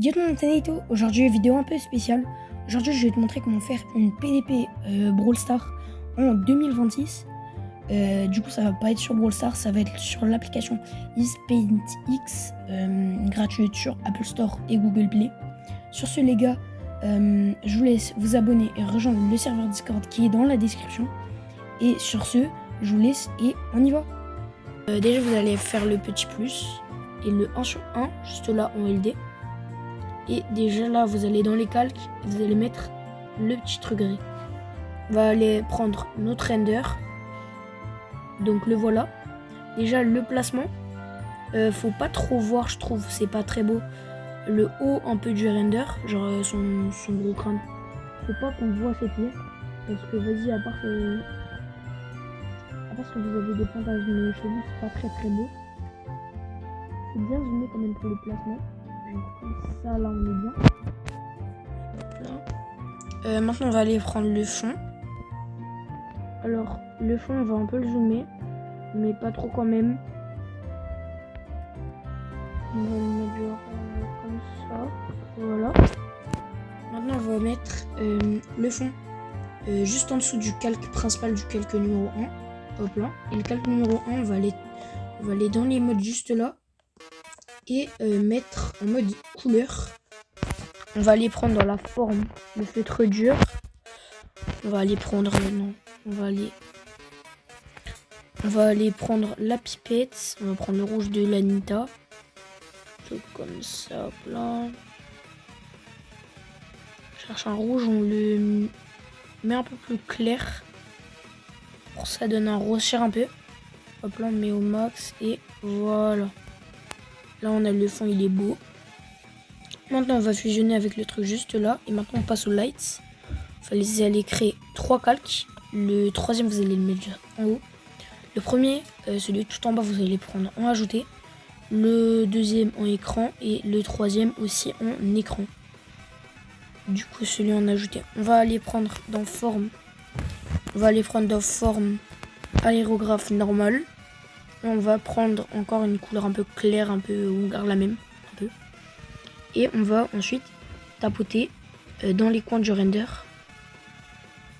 Yo tout le monde, c'est Naito. Aujourd'hui, vidéo un peu spéciale. Aujourd'hui, je vais te montrer comment faire une PDP Brawl Stars en 2026. Du coup, ça va pas être sur Brawl Stars, ça va être sur l'application EasePaintX, gratuite sur Apple Store et Google Play. Sur ce, les gars, je vous laisse vous abonner et rejoindre le serveur Discord qui est dans la description. Et sur ce, je vous laisse et on y va. Déjà, vous allez faire le petit plus et le 1 sur 1, juste là en LD. Et déjà là, vous allez dans les calques, vous allez mettre le petit truc gris. On va aller prendre notre render. Donc le voilà. Déjà le placement, faut pas trop voir, je trouve, c'est pas très beau. Le haut un peu du render, genre son gros crâne. Faut pas qu'on voit ses pieds. Parce que vas-y, à part que vous avez des fantasmes chelous, c'est pas très très beau. C'est bien zoomé quand même pour le placement. Genre comme ça, là on est bien. Maintenant on va aller prendre le fond. Alors le fond on va un peu le zoomer, mais pas trop quand même. On va le mettre genre comme ça. Voilà. Maintenant on va mettre le fond juste en dessous du calque principal du calque numéro 1. Hop là. Et le calque numéro 1 on va aller dans les modes juste là. Et mettre en mode couleur. On va aller prendre dans la forme le feutre dur. On va aller prendre on va aller prendre la pipette. On va prendre le rouge de l'Anita. Tout comme ça, hop là. Je cherche un rouge, on le met un peu plus clair. Pour ça donne un rosser un peu. Hop là, on met au max et voilà. Là, on a le fond, il est beau. Maintenant, on va fusionner avec le truc juste là. Et maintenant, on passe aux lights. Il va aller créer 3 calques. Le troisième, vous allez le mettre en haut. Le premier, celui tout en bas, vous allez prendre en ajouter. Le deuxième en écran. Et le troisième aussi en écran. Du coup, celui en ajouter. On va aller prendre dans forme. On va aller prendre dans forme aérographe normal. On va prendre encore une couleur un peu claire, un peu, on garde la même, un peu. Et on va ensuite tapoter dans les coins du render.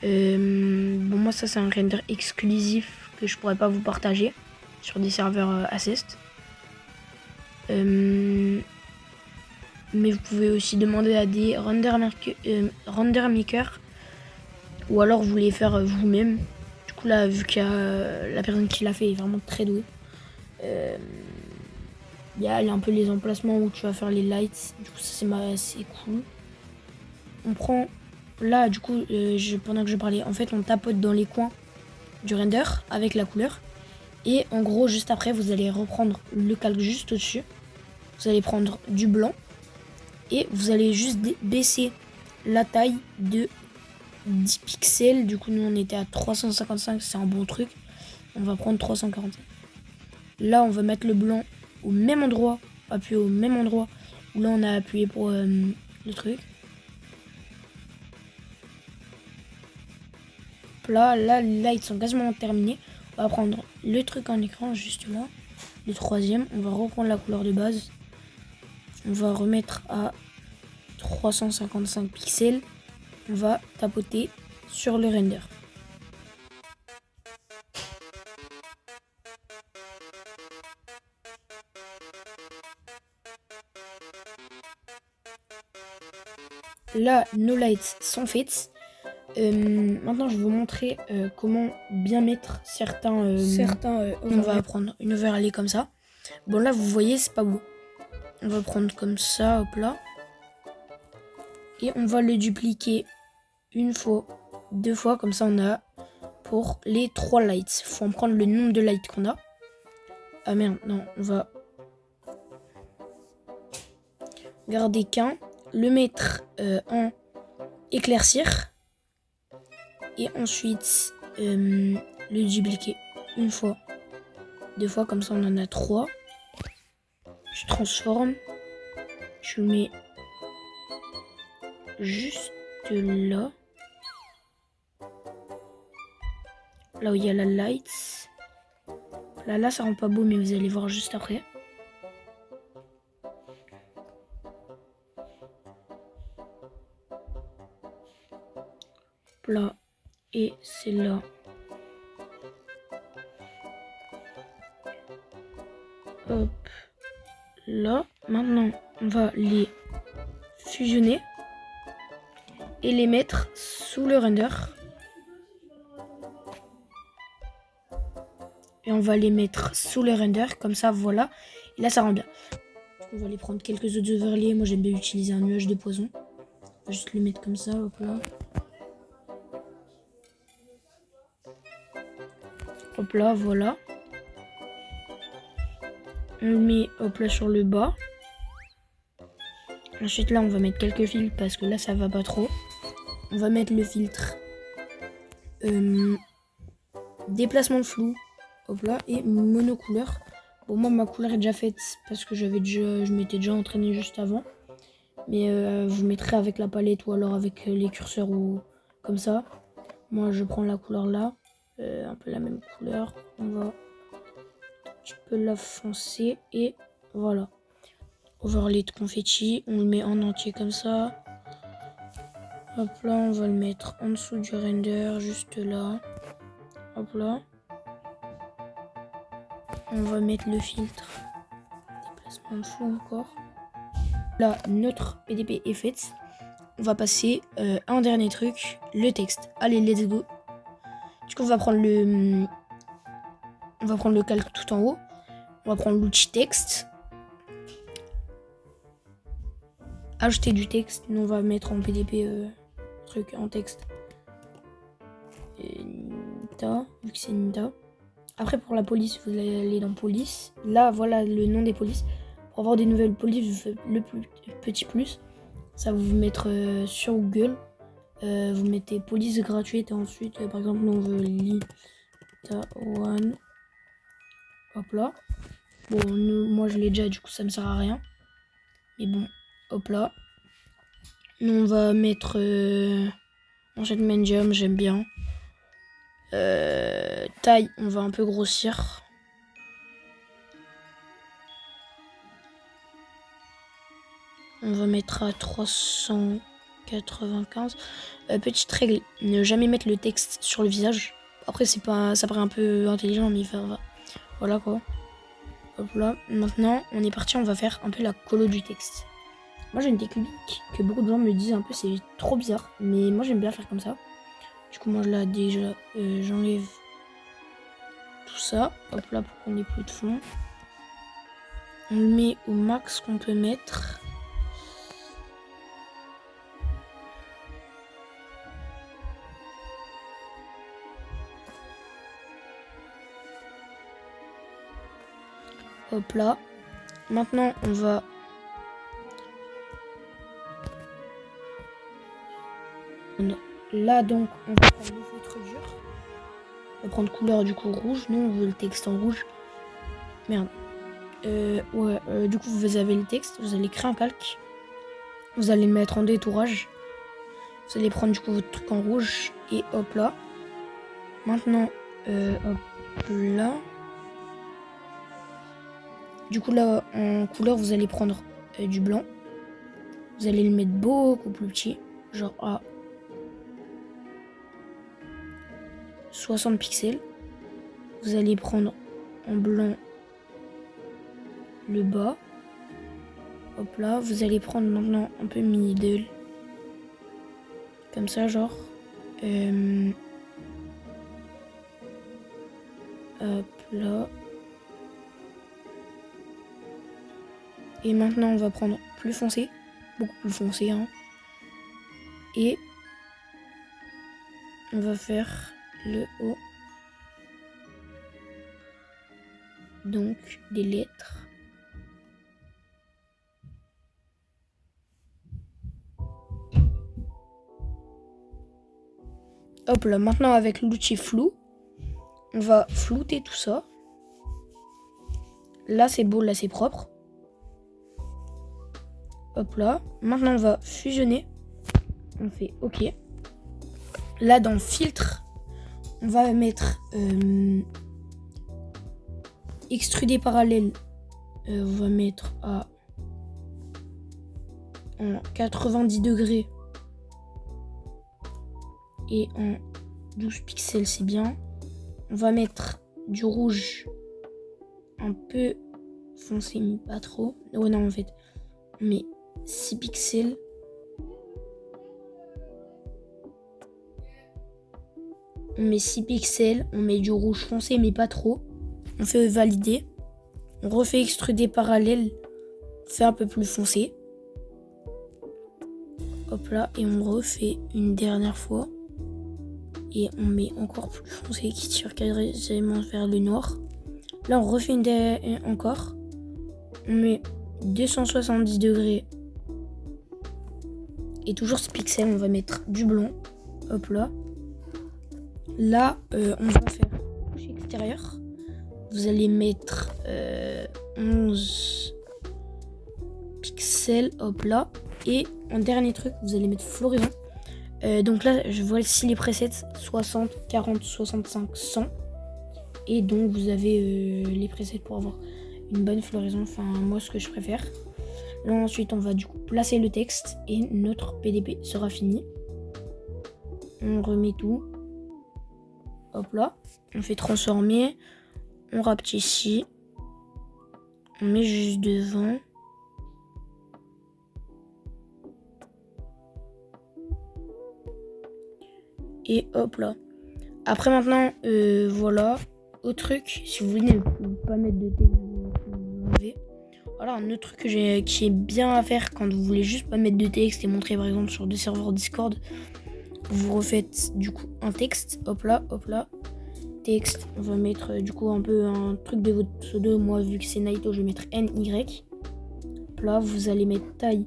Bon, moi ça c'est un render exclusif que je pourrais pas vous partager sur des serveurs Assist. Mais vous pouvez aussi demander à des render makers ou alors vous les faire vous-même. Du coup là, vu qu'il y a la personne qui l'a fait est vraiment très douée. Il y a un peu les emplacements où tu vas faire les lights. Du coup ça c'est cool. On prend là du coup pendant que je parlais, en fait on tapote dans les coins du render avec la couleur. Et en gros juste après vous allez reprendre le calque juste au-dessus. Vous allez prendre du blanc. Et vous allez juste baisser la taille de 10 pixels. Du coup nous on était à 355, c'est un bon truc. On va prendre 345. Là on va mettre le blanc au même endroit, appuyer au même endroit où là on a appuyé pour le truc. Là les lights sont quasiment terminés. On va prendre le truc en écran juste là. Le troisième, on va reprendre la couleur de base. On va remettre à 355 pixels. On va tapoter sur le render. Là, nos lights sont faits. Maintenant, je vais vous montrer comment bien mettre certains. On va prendre une overlay comme ça. Bon, là, vous voyez, c'est pas beau. On va prendre comme ça, hop là. Et on va le dupliquer une fois, 2 fois, comme ça on a pour les 3 lights. Faut en prendre le nombre de lights qu'on a. Ah merde, non, on va garder qu'un, le mettre en éclaircir et ensuite le dupliquer une fois, 2 fois, comme ça on en a 3. Je transforme, je mets juste là. Là où il y a la light. Là ça rend pas beau, mais vous allez voir juste après. Hop là. Et c'est là. Hop là. Maintenant, on va les fusionner et les mettre sous le render. Et on va les mettre sous le render, comme ça, voilà. Et là, ça rend bien. On va aller prendre quelques autres overlays. Moi, j'aime bien utiliser un nuage de poison. On va juste le mettre comme ça, hop là. Hop là, voilà. On le met, hop là, sur le bas. Ensuite, là, on va mettre quelques filtres parce que là, ça va pas trop. On va mettre le filtre déplacement de flou. Hop là, et monocouleur. Bon, moi, ma couleur est déjà faite parce que je m'étais déjà entraîné juste avant. Mais vous mettrez avec la palette ou alors avec les curseurs ou comme ça. Moi, je prends la couleur là. Un peu la même couleur. On va un petit peu la foncer et voilà. Overlay de confetti. On le met en entier comme ça. Hop là, on va le mettre en dessous du render, juste là. Hop là. On va mettre le filtre. Déplacement de flou encore. Là, notre PDP est faite. On va passer à un dernier truc, le texte. Allez, let's go. Du coup, on va prendre le calque tout en haut. On va prendre l'outil texte. Ajouter du texte. Nous, on va mettre en PDP truc en texte. Nita, vu que c'est Nita. Après, pour la police, vous allez aller dans police. Là, voilà le nom des polices. Pour avoir des nouvelles polices, vous faites le petit plus. Ça va vous mettre sur Google. Vous mettez police gratuite et ensuite, par exemple, nous on veut Lita One. Hop là. Bon, moi je l'ai déjà, du coup ça me sert à rien. Mais bon, hop là. Nous on va mettre enchant medium, j'aime bien. Taille, on va un peu grossir. On va mettre à 395. Petite règle, ne jamais mettre le texte sur le visage. Après, c'est pas, ça paraît un peu intelligent, mais voilà quoi. Hop là. Maintenant, on est parti, on va faire un peu la colo du texte. Moi, j'ai une technique que beaucoup de gens me disent un peu, c'est trop bizarre. Mais moi, j'aime bien faire comme ça. Du coup, moi, là, déjà, j'enlève tout ça. Hop là, pour qu'on ait plus de fond. On le met au max qu'on peut mettre. Hop là. Maintenant, on va... Là, donc, on va prendre le feutre dur. On va prendre couleur, du coup, rouge. Nous, on veut le texte en rouge. Merde. Du coup, vous avez le texte. Vous allez créer un calque. Vous allez le mettre en détourage. Vous allez prendre, du coup, votre truc en rouge. Et hop là. Maintenant, hop là. Du coup, là, en couleur, vous allez prendre du blanc. Vous allez le mettre beaucoup plus petit. Genre à 60 pixels. Vous allez prendre en blanc le bas. Hop là. Vous allez prendre maintenant un peu middle. Comme ça, genre. Hop là. Et maintenant, on va prendre plus foncé. Beaucoup plus foncé. Hein. Et on va faire le haut. Donc, des lettres. Hop là, maintenant avec l'outil flou, on va flouter tout ça. Là, c'est beau, là, c'est propre. Hop là. Maintenant, on va fusionner. On fait OK. Là, dans filtre, on va mettre extrudé parallèle. On va mettre à 90 degrés. et en 12 pixels, c'est bien. On va mettre du rouge un peu foncé, mais pas trop. Ouais, non, en fait, on met 6 pixels. On met 6 pixels, on met du rouge foncé, mais pas trop. On fait valider. On refait extruder parallèle, on fait un peu plus foncé. Hop là, et on refait une dernière fois. Et on met encore plus foncé qui tire quasiment vers le noir. Là, on refait encore. On met 270 degrés. Et toujours ce pixel, on va mettre du blanc. Hop là. Là, on va faire couche extérieure. Vous allez mettre 11 pixels. Hop là. Et en dernier truc, vous allez mettre floraison. Donc là, je vois ici les presets 60, 40, 65, 100. Et donc, vous avez les presets pour avoir une bonne floraison. Enfin, moi, ce que je préfère. Là, ensuite, on va du coup placer le texte et notre PDP sera fini. On remet tout. Hop là. On fait transformer. On rapetit. On met juste devant. Et hop là. Après maintenant, voilà. Autre truc, si vous voulez ne pas mettre de texte, vous enlevez. Voilà, un autre truc qui est bien à faire quand vous voulez juste pas mettre de texte et montrer par exemple sur 2 serveurs Discord. Vous refaites du coup un texte. Hop là. Texte. On va mettre du coup un peu un truc de votre pseudo. Moi, vu que c'est Naito, je vais mettre NY. Hop là, vous allez mettre taille.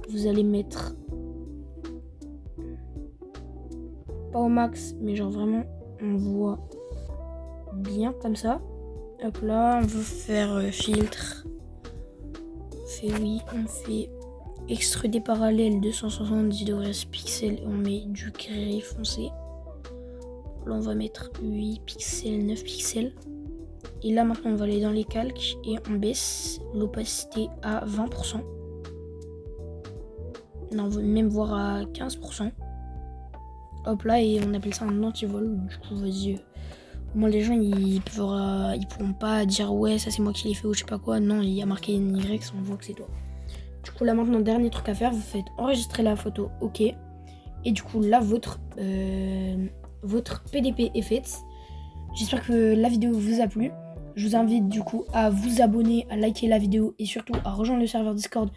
Vous allez mettre pas au max, mais genre vraiment on voit bien comme ça. Hop là, on veut faire filtre. On fait oui, on fait extruder parallèle 270 degrés pixels. On met du gris foncé. Là on va mettre 8 pixels, 9 pixels. Et là maintenant on va aller dans les calques et on baisse l'opacité à 20%. Non, on va même voir à 15%. Hop là, et on appelle ça un anti-vol. Du coup, vas-y. Au moins, les gens, ils pourront pas dire ouais, ça c'est moi qui l'ai fait ou je sais pas quoi. Non, il y a marqué NY, on voit que c'est toi. Du coup, là maintenant, dernier truc à faire, vous faites enregistrer la photo, ok. Et du coup, là, votre PDP est faite. J'espère que la vidéo vous a plu. Je vous invite du coup à vous abonner, à liker la vidéo et surtout à rejoindre le serveur Discord